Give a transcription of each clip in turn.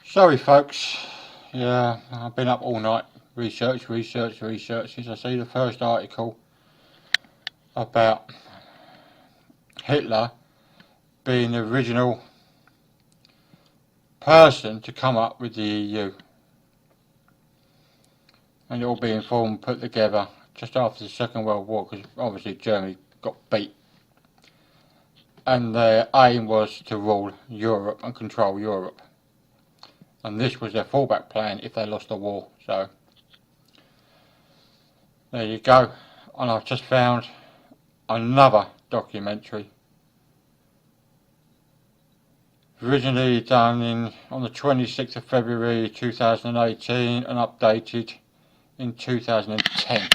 Sorry folks, yeah, I've been up all night, research since I see the first article about Hitler being the original person to come up with the EU. And it all being formed, put together just after the Second World War, because obviously Germany got beat. And their aim was to rule Europe and control Europe. And this was their fallback plan if they lost the war. So there you go. And I've just found another documentary, originally done on the 26th of February 2018 and updated in 2010.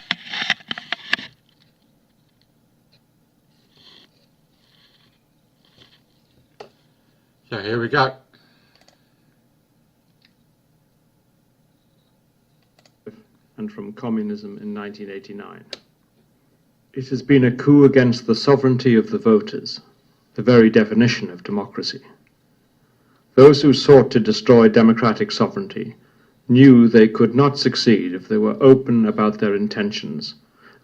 So here we go. And from communism in 1989. It has been a coup against the sovereignty of the voters, the very definition of democracy. Those who sought to destroy democratic sovereignty knew they could not succeed if they were open about their intentions,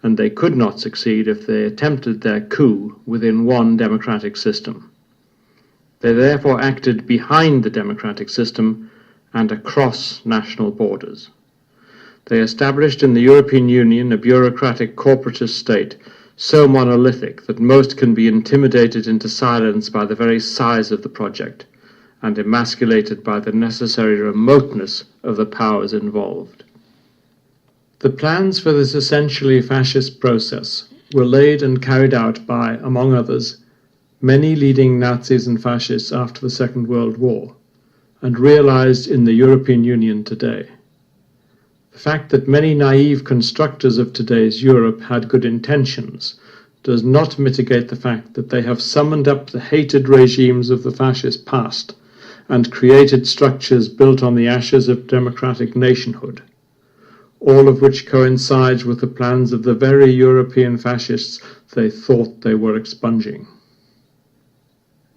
and they could not succeed if they attempted their coup within one democratic system. They therefore acted behind the democratic system and across national borders. They established in the European Union a bureaucratic corporatist state so monolithic that most can be intimidated into silence by the very size of the project and emasculated by the necessary remoteness of the powers involved. The plans for this essentially fascist process were laid and carried out by, among others, many leading Nazis and fascists after the Second World War, and realized in the European Union today. The fact that many naive constructors of today's Europe had good intentions does not mitigate the fact that they have summoned up the hated regimes of the fascist past and created structures built on the ashes of democratic nationhood, all of which coincides with the plans of the very European fascists they thought they were expunging.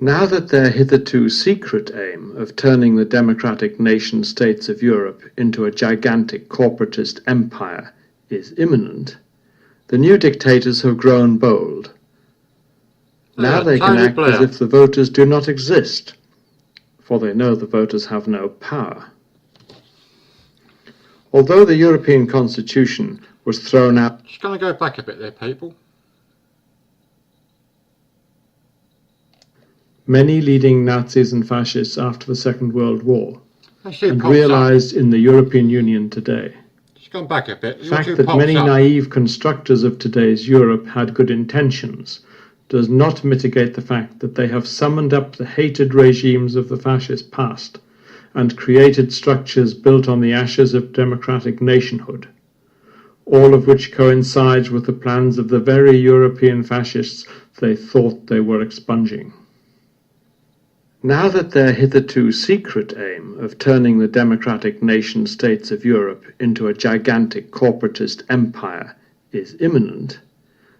Now that their hitherto secret aim of turning the democratic nation-states of Europe into a gigantic corporatist empire is imminent, the new dictators have grown bold. Now they can act as if the voters do not exist, for they know the voters have no power. Although the European Constitution was thrown out... Just going to go back a bit there, people. Many leading Nazis and fascists after the Second World War, and realized in the European Union today. Just gone back a bit. The fact that many naive constructors of today's Europe had good intentions does not mitigate the fact that they have summoned up the hated regimes of the fascist past and created structures built on the ashes of democratic nationhood, all of which coincides with the plans of the very European fascists they thought they were expunging. Now that their hitherto secret aim of turning the democratic nation-states of Europe into a gigantic corporatist empire is imminent,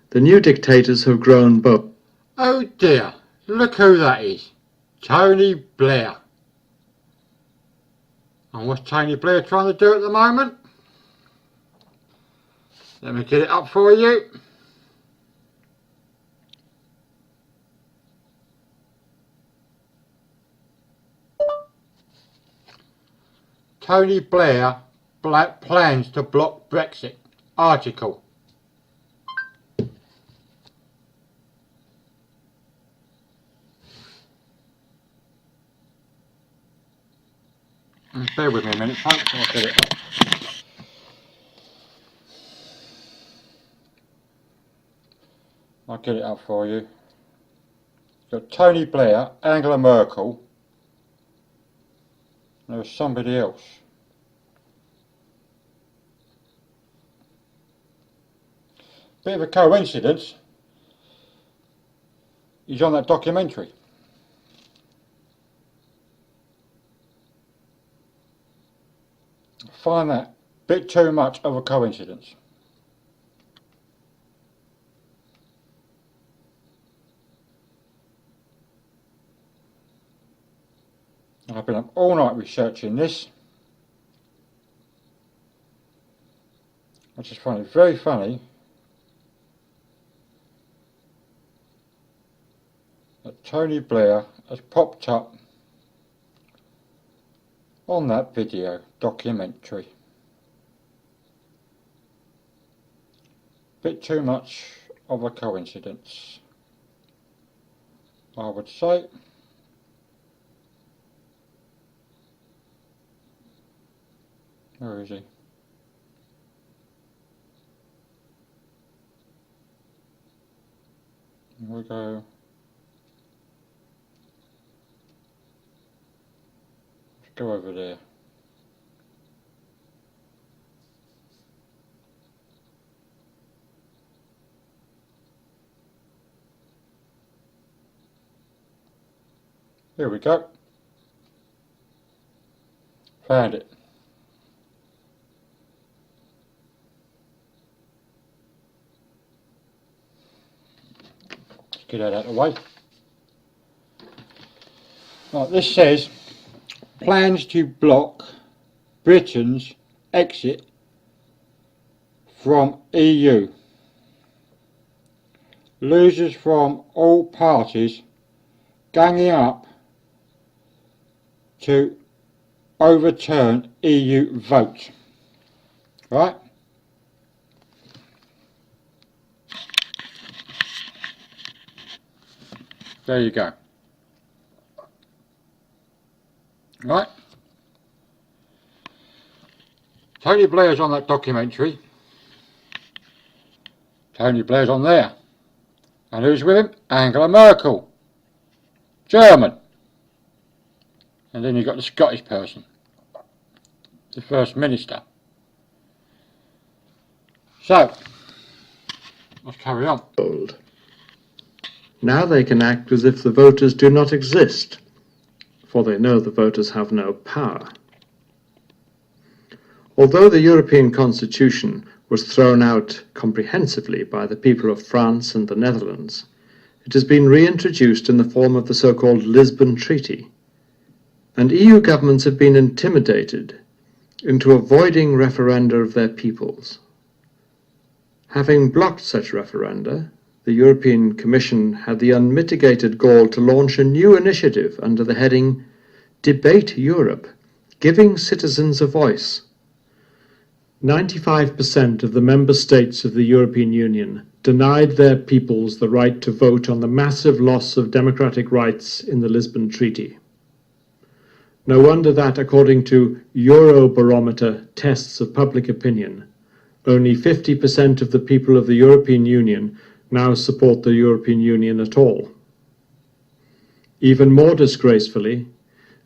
the new dictators have grown bold. Oh dear, look who that is. Tony Blair. And what's Tony Blair trying to do at the moment? Let me get it up for you. Tony Blair plans to block Brexit. Article. Bear with me a minute, folks, I'll get it up. I'll get it up for you. Got Tony Blair, Angela Merkel. There was somebody else. Bit of a coincidence. He's on that documentary. I find that a bit too much of a coincidence. I've been up all night researching this. I just find it very funny that Tony Blair has popped up on that video documentary. Bit too much of a coincidence, I would say. Where is he? Here we go. Let's go over there. Here we go. Found it. Let's get that out of the way. Right, this says plans to block Britain's exit from EU. Losers from all parties ganging up to overturn EU vote. Right? There you go. Right? Tony Blair's on that documentary. Tony Blair's on there. And who's with him? Angela Merkel. German. And then you've got the Scottish person. The First Minister. So, let's carry on. Now they can act as if the voters do not exist, for they know the voters have no power. Although the European Constitution was thrown out comprehensively by the people of France and the Netherlands, it has been reintroduced in the form of the so-called Lisbon Treaty, and EU governments have been intimidated into avoiding referenda of their peoples. Having blocked such referenda, the European Commission had the unmitigated gall to launch a new initiative under the heading Debate Europe, Giving Citizens a Voice. 95% of the member states of the European Union denied their peoples the right to vote on the massive loss of democratic rights in the Lisbon Treaty. No wonder that, according to Eurobarometer tests of public opinion, only 50% of the people of the European Union now support the European Union at all. Even more disgracefully,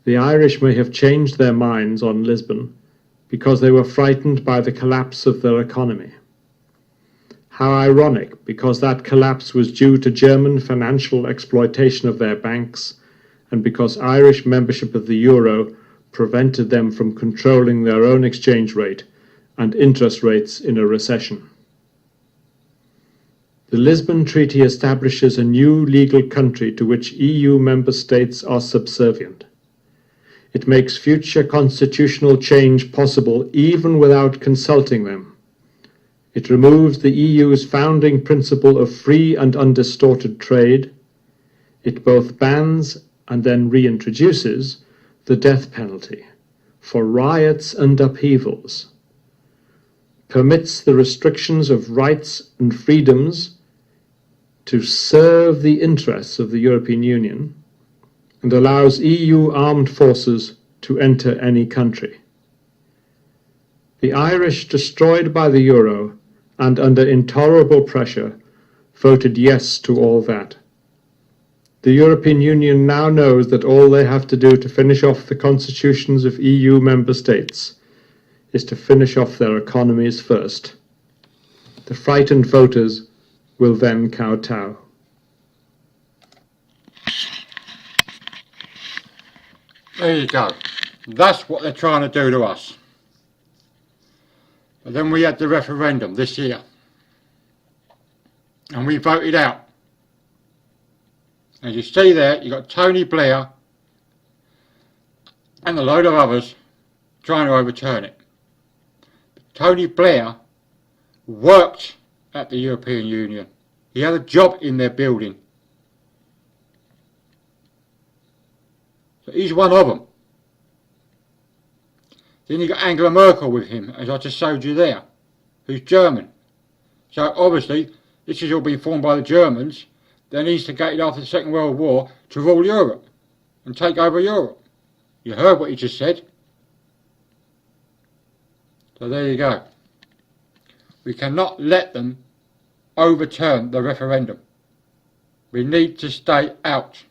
the Irish may have changed their minds on Lisbon because they were frightened by the collapse of their economy. How ironic, because that collapse was due to German financial exploitation of their banks, and because Irish membership of the euro prevented them from controlling their own exchange rate and interest rates in a recession. The Lisbon Treaty establishes a new legal country to which EU member states are subservient. It makes future constitutional change possible even without consulting them. It removes the EU's founding principle of free and undistorted trade. It both bans and then reintroduces the death penalty for riots and upheavals, permits the restrictions of rights and freedoms to serve the interests of the European Union, and allows EU armed forces to enter any country. The Irish, destroyed by the euro and under intolerable pressure, voted yes to all that. The European Union now knows that all they have to do to finish off the constitutions of EU member states is to finish off their economies first. The frightened voters will then kowtow. There you go. That's what they're trying to do to us. But then we had the referendum this year. And we voted out. As you see there, you've got Tony Blair and a load of others trying to overturn it. Tony Blair worked at the European Union. He had a job in their building. So he's one of them. Then you got Angela Merkel with him, as I just showed you there, who's German. So obviously, this has all been formed by the Germans. They're instigated after the Second World War to rule Europe and take over Europe. You heard what he just said. So there you go. We cannot let them overturn the referendum. We need to stay out.